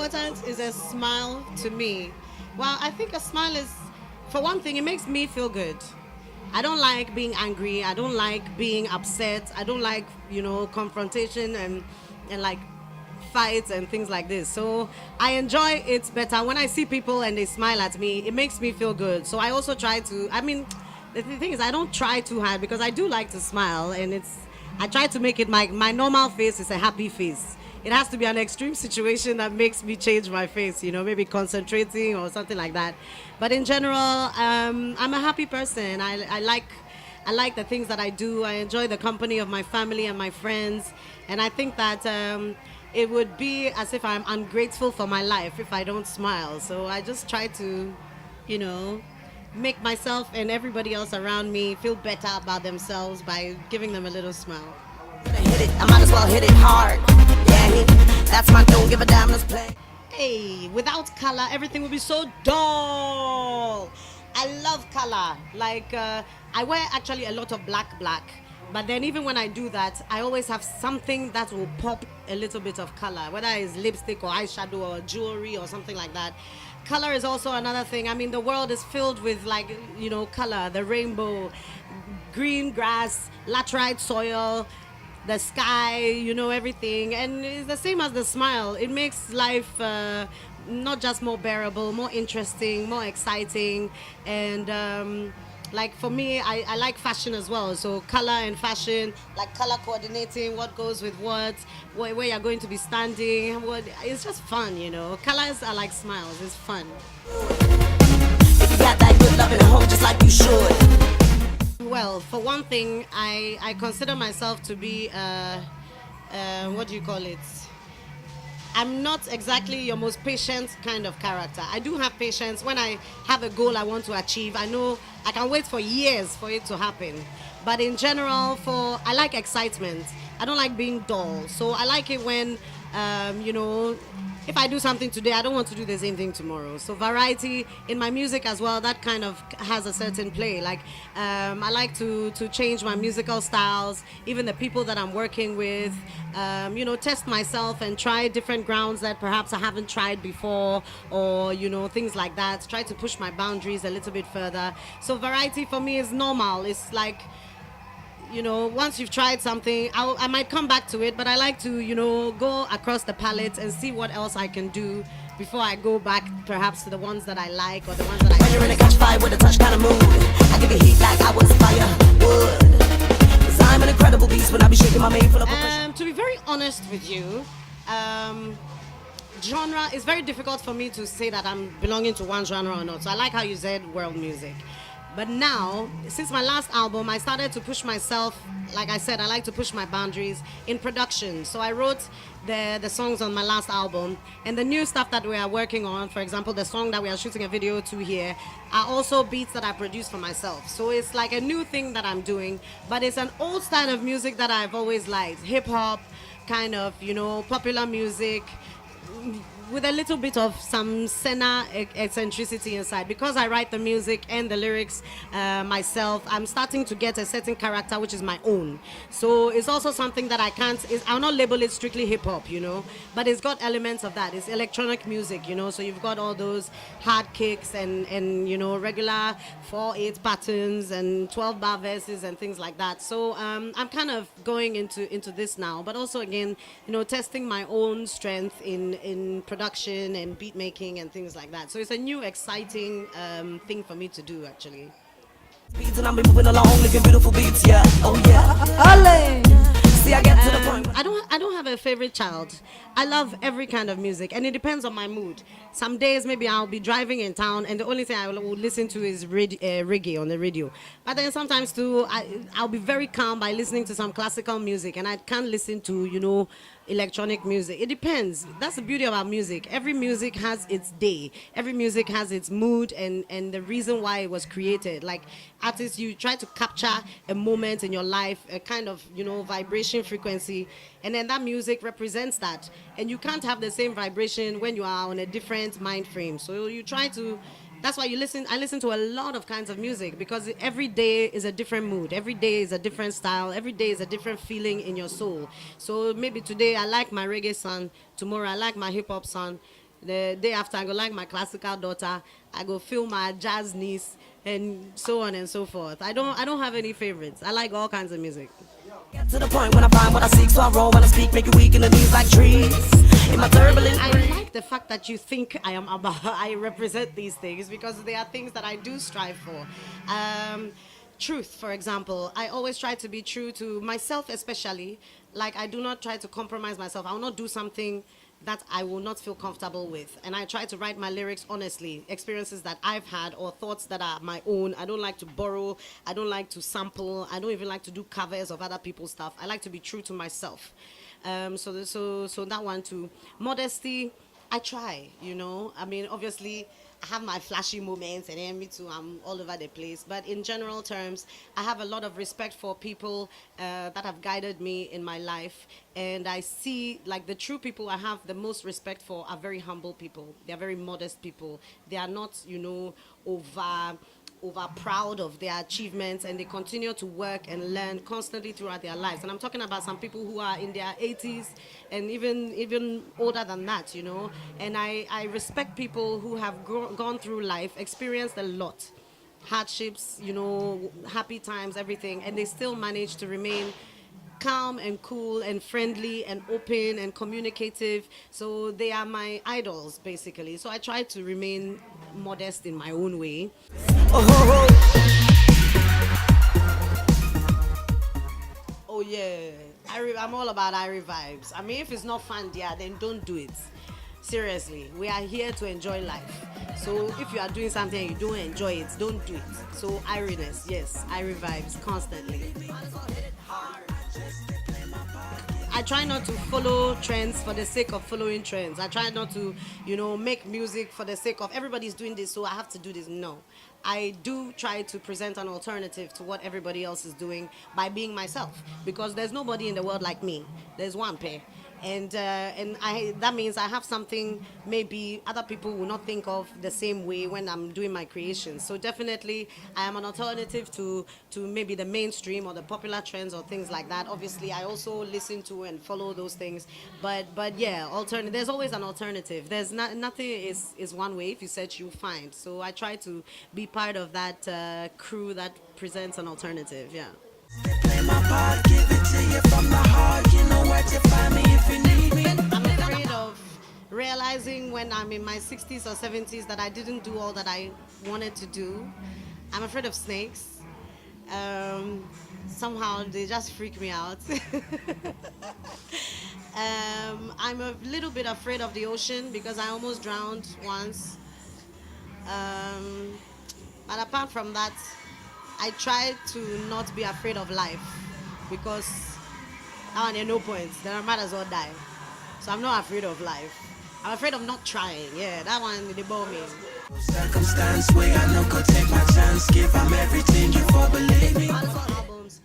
important is a smile to me? Well, I think a smile is, for one thing, it makes me feel good. I don't like being angry. I don't like being upset. I don't like, confrontation and like fights and things like this. So I enjoy it better when I see people and they smile at me. It makes me feel good. So I also try to, the thing is, I don't try too hard because I do like to smile, and I try to make it my normal face is a happy face. It has to be an extreme situation that makes me change my face, maybe concentrating or something like that. But in general, I'm a happy person. I like the things that I do. I enjoy the company of my family and my friends, and I think that it would be as if I'm ungrateful for my life if I don't smile. So I just try to, you know, make myself and everybody else around me feel better about themselves by giving them a little smile. Hit it, I might as well hit it hard. Yeah, that's my don't give a damn, let's play. Hey, without color, everything would be so dull. I love color. Like, I wear actually a lot of black. But then even when I do that, I always have something that will pop a little bit of color, whether it's lipstick or eyeshadow or jewelry or something like that. Color is also another thing. I mean, the world is filled with, like, color, the rainbow, green grass, laterite soil, the sky, everything. And it's the same as the smile. It makes life not just more bearable, more interesting, more exciting. And like for me, I like fashion as well. So color and fashion, like color coordinating, what goes with what, where you're going to be standing. It's just fun, Colors are like smiles. It's fun. If you got that good love at home just like you should. Well, for one thing, I consider myself to be, what do you call it? I'm not exactly your most patient kind of character. I do have patience. When I have a goal I want to achieve, I know I can wait for years for it to happen. But in general, I like excitement. I don't like being dull. So I like it when, if I do something today, I don't want to do the same thing tomorrow. So variety in my music as well, that kind of has a certain play. Like, I like to change my musical styles, even the people that I'm working with, test myself and try different grounds that perhaps I haven't tried before, or, things like that. Try to push my boundaries a little bit further. So variety for me is normal. It's like, once you've tried something, I might come back to it, but I like to, go across the palette and see what else I can do before I go back perhaps to the ones that I like or the ones that I When you're in a catch fire with a touch kind of mood, I give you heat like I was firewood. 'Cause I'm an incredible beast when I be shaking my mane full of profession. To be very honest with you, genre is very difficult for me to say that I'm belonging to one genre or not. So I like how you said world music. But now, since my last album, I started to push myself. Like I said, I like to push my boundaries in production. So I wrote the songs on my last album. And the new stuff that we are working on, for example, the song that we are shooting a video to here, are also beats that I produced for myself. So it's like a new thing that I'm doing. But it's an old style of music that I've always liked. Hip-hop, kind of, popular music, with a little bit of some SENA eccentricity inside. Because I write the music and the lyrics myself, I'm starting to get a certain character which is my own. So it's also something that I'll not label it strictly hip-hop, but it's got elements of that. It's electronic music, so you've got all those hard kicks and regular 4/8 patterns and 12-bar verses and things like that. So I'm kind of going into this now, but also again, testing my own strength in production and beat making and things like that. So it's a new exciting thing for me to do, actually. Beats and I'm be moving along, living beautiful beats, yeah. Oh yeah. See, I get to the point. I don't have a favorite child. I love every kind of music, and it depends on my mood. Some days maybe I'll be driving in town, and the only thing I will listen to is reggae on the radio. But then sometimes too, I'll be very calm by listening to some classical music, and I can't listen to electronic music. It depends. That's the beauty about music. Every music has its day. Every music has its mood and the reason why it was created. Like artists, you try to capture a moment in your life, a kind of vibration frequency, and then that music represents that. And you can't have the same vibration when you are on a different mind frame. So you try to. That's why I listen to a lot of kinds of music, because every day is a different mood. Every day is a different style. Every day is a different feeling in your soul. So maybe today I like my reggae song. Tomorrow I like my hip hop song. The day after, I go like my classical daughter. I go feel my jazz niece, and so on and so forth. I don't have any favorites. I like all kinds of music. Get to the point when I find what I seek, so I roll when I speak, make you weak in the knees like trees. In my turbulent I like the fact that you think I represent these things, because they are things that I do strive for. Truth, for example, I always try to be true to myself, especially. Like, I do not try to compromise myself. I will not do something that I will not feel comfortable with. And I try to write my lyrics honestly, experiences that I've had or thoughts that are my own. I don't like to borrow. I don't like to sample. I don't even like to do covers of other people's stuff. I like to be true to myself. So that one too. Modesty, I try, you know. I mean, obviously, I have my flashy moments, and then me too, I'm all over the place. But in general terms, I have a lot of respect for people that have guided me in my life. And I see, like, the true people I have the most respect for are very humble people. They are very modest people. They are not, you know, over proud of their achievements, and they continue to work and learn constantly throughout their lives. And I'm talking about some people who are in their 80s and even older than that, you know. And I respect people who have gone through life, experienced a lot, hardships, you know, happy times, everything, and they still manage to remain calm and cool and friendly and open and communicative. So they are my idols, basically. So I try to remain modest in my own way. Oh yeah, I'm all about Irie vibes. I mean, if it's not fun, yeah, then don't do it. Seriously, we are here to enjoy life. So if you are doing something and you don't enjoy it, don't do it. So Iriness, yes, Irie vibes constantly. I try not to follow trends for the sake of following trends. I try not to, you know, make music for the sake of everybody's doing this, so I have to do this. No. I do try to present an alternative to what everybody else is doing by being myself, because there's nobody in the world like me. There's one pair. And that means I have something maybe other people will not think of the same way when I'm doing my creations. So definitely I am an alternative to maybe the mainstream or the popular trends or things like that. Obviously I also listen to and follow those things, but yeah, there's always an alternative. There's nothing is one way. If you search, you'll find. So I try to be part of that crew that presents an alternative. Yeah. play my part, give it to you from the heart. You know where to find me if you need me. I'm afraid of realizing when I'm in my 60s or 70s that I didn't do all that I wanted to do. I'm afraid of snakes. Somehow they just freak me out. I'm a little bit afraid of the ocean because I almost drowned once. But apart from that, I try to not be afraid of life, because now and no point, then I might as well die. So I'm not afraid of life. I'm afraid of not trying. Yeah, that one, they bore me. Circumstance where I know could take my chance, give them everything you for believe me. Albums.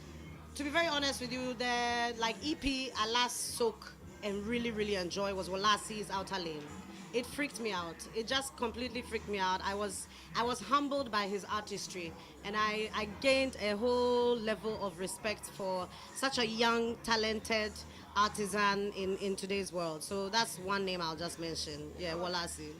To be very honest with you, the EP I last soak and really enjoy was Wolasi's Outer Lane. It freaked me out. It just completely freaked me out. I was humbled by his artistry, and I gained a whole level of respect for such a young, talented artisan in today's world. So that's one name I'll just mention. Yeah, Wolasi.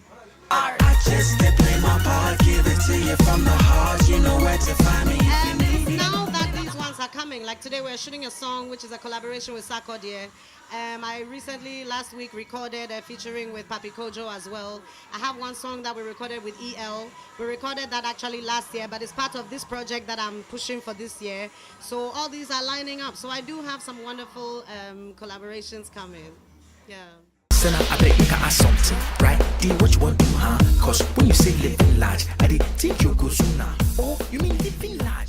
I just play my part, give it to you from the heart. You know where to find me. And now that these ones are coming, like today we're shooting a song which is a collaboration with Sarkodie. I recently, last week, recorded a featuring with Papi Kojo as well. I have one song that we recorded with EL. We recorded that actually last year, but it's part of this project that I'm pushing for this year. So all these are lining up. So I do have some wonderful collaborations coming. Yeah. SENA, I bet you can ask something, right? Do what you want to, huh? Cause when you say living large, I did think you go sooner. Oh, you mean living large?